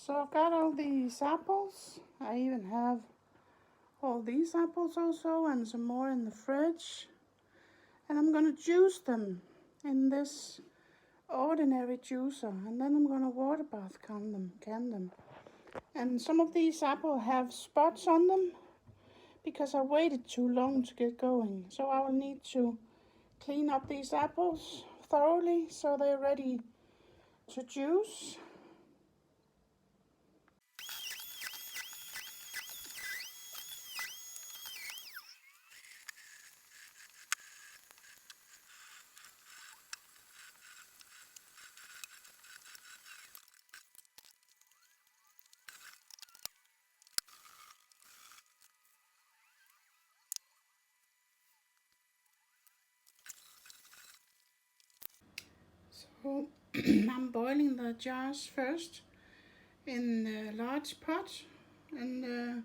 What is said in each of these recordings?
So I've got all these apples. I even have all these apples also and some more in the fridge. And I'm gonna juice them in this ordinary juicer, and then I'm gonna water bath can them. And some of these apples have spots on them because I waited too long to get going. So I will need to clean up these apples thoroughly so they're ready to juice. So I'm boiling the jars first in a large pot, and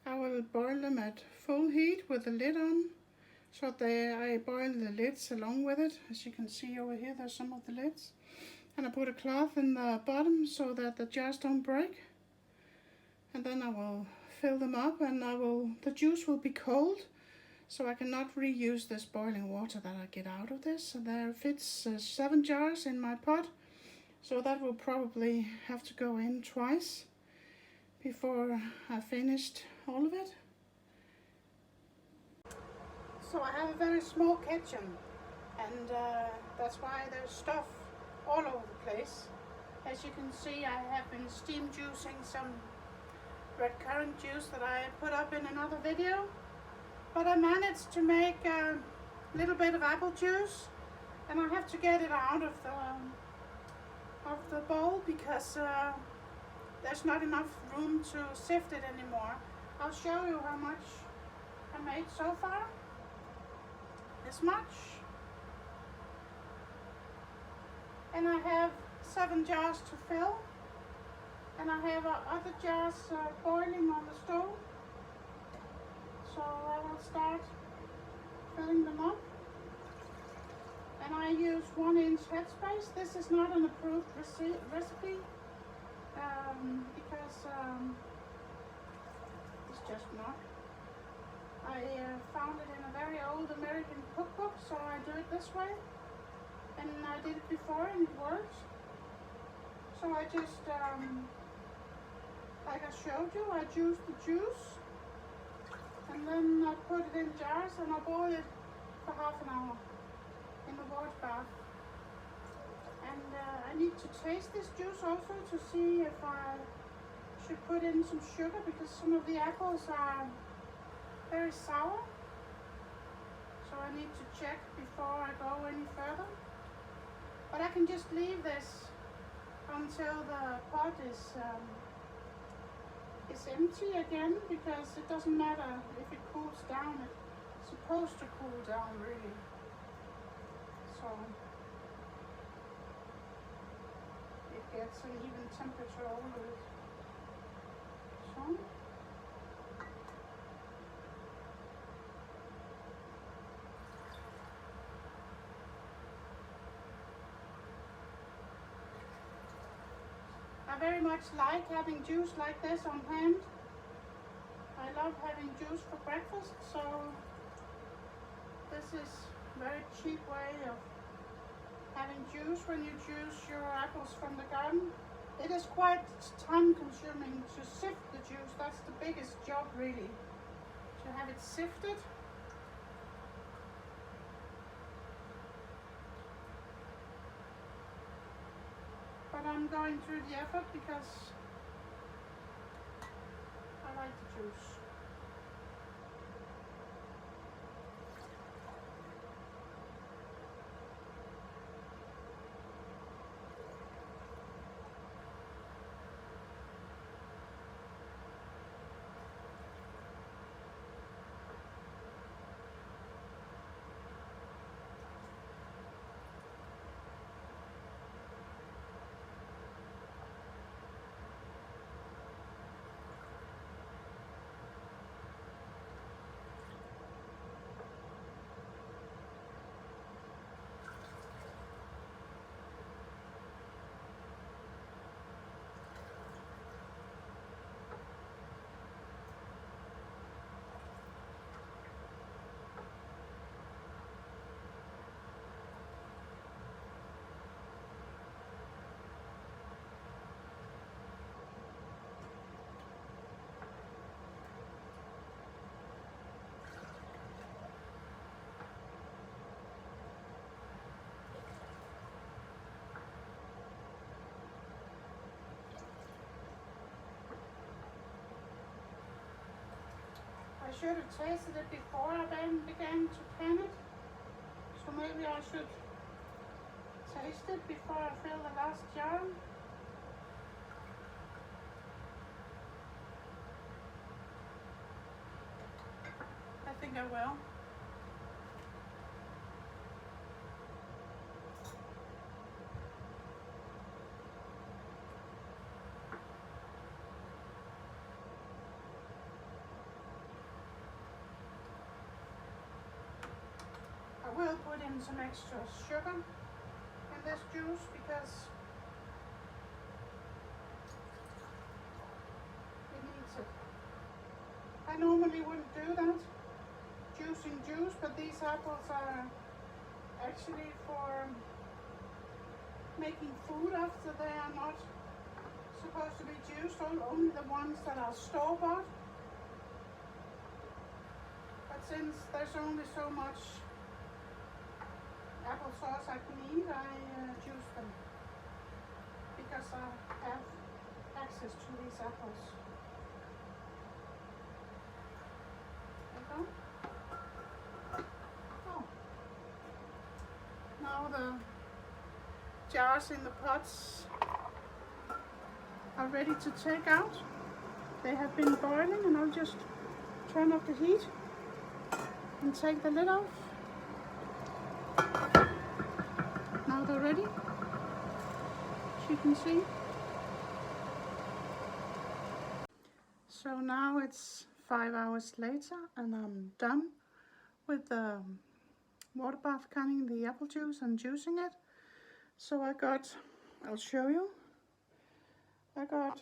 I will boil them at full heat with the lid on. So I boil the lids along with it. As you can see over here, there's some of the lids. And I put a cloth in the bottom so that the jars don't break. And then I will fill them up, and the juice will be cold. So I cannot reuse this boiling water that I get out of this. So there fits 7 jars in my pot. So that will probably have to go in twice before I finished all of it. So I have a very small kitchen, and that's why there's stuff all over the place. As you can see, I have been steam juicing some red currant juice that I put up in another video. But I managed to make a little bit of apple juice, and I have to get it out of the bowl because there's not enough room to sift it anymore. I'll show you how much I made so far. This much. And I have 7 jars to fill. And I have other jars boiling on the stove. So I will start filling them up. And I use 1-inch headspace. This is not an approved recipe because it's just not. I found it in a very old American cookbook, so I do it this way. And I did it before and it works. So I just, like I showed you, I juice the juice. And then I put it in jars and I boil it for half an hour in the water bath. And I need to taste this juice also to see if I should put in some sugar, because some of the apples are very sour. So I need to check before I go any further. But I can just leave this until the pot is empty again, because it doesn't matter if it cools down. It's supposed to cool down really. So it gets an even temperature over it. So I very much like having juice like this on hand. I love having juice for breakfast, so this is a very cheap way of having juice when you juice your apples from the garden. It is quite time consuming to sift the juice. That's the biggest job really, to have it sifted. But I'm going through the effort because I like the juice. should have tasted it before I then began to pan it. So maybe I should taste it before I fill the last jar. I think I will. I will put in some extra sugar in this juice because it needs it. I normally wouldn't do that, juicing juice, but these apples are actually for making food after they are not supposed to be juiced, only the ones that are store-bought. But since there's only so much applesauce I can eat, I juice them because I have access to these apples. Okay. Oh. Now the jars in the pots are ready to take out. They have been boiling, and I'll just turn off the heat and take the lid off. Now they're ready, as you can see. So now it's 5 hours later and I'm done with the water bath, canning the apple juice and juicing it. So I'll show you, I got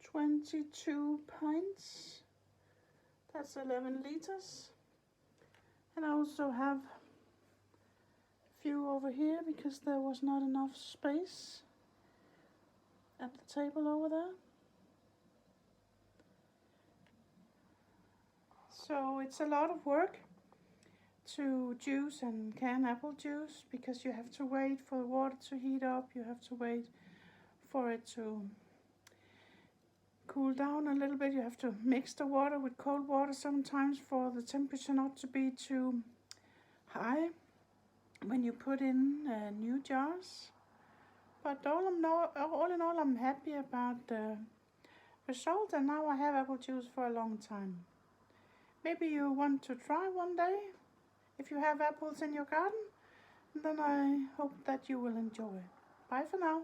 22 pints, that's 11 liters. And I also have a few over here because there was not enough space at the table over there. So it's a lot of work to juice and can apple juice because you have to wait for the water to heat up, you have to wait for it to cool down a little bit, you have to mix the water with cold water sometimes for the temperature not to be too high when you put in new jars. But all in all, I'm happy about the result, and now I have apple juice for a long time. Maybe you want to try one day if you have apples in your garden, then I hope that you will enjoy. Bye for now.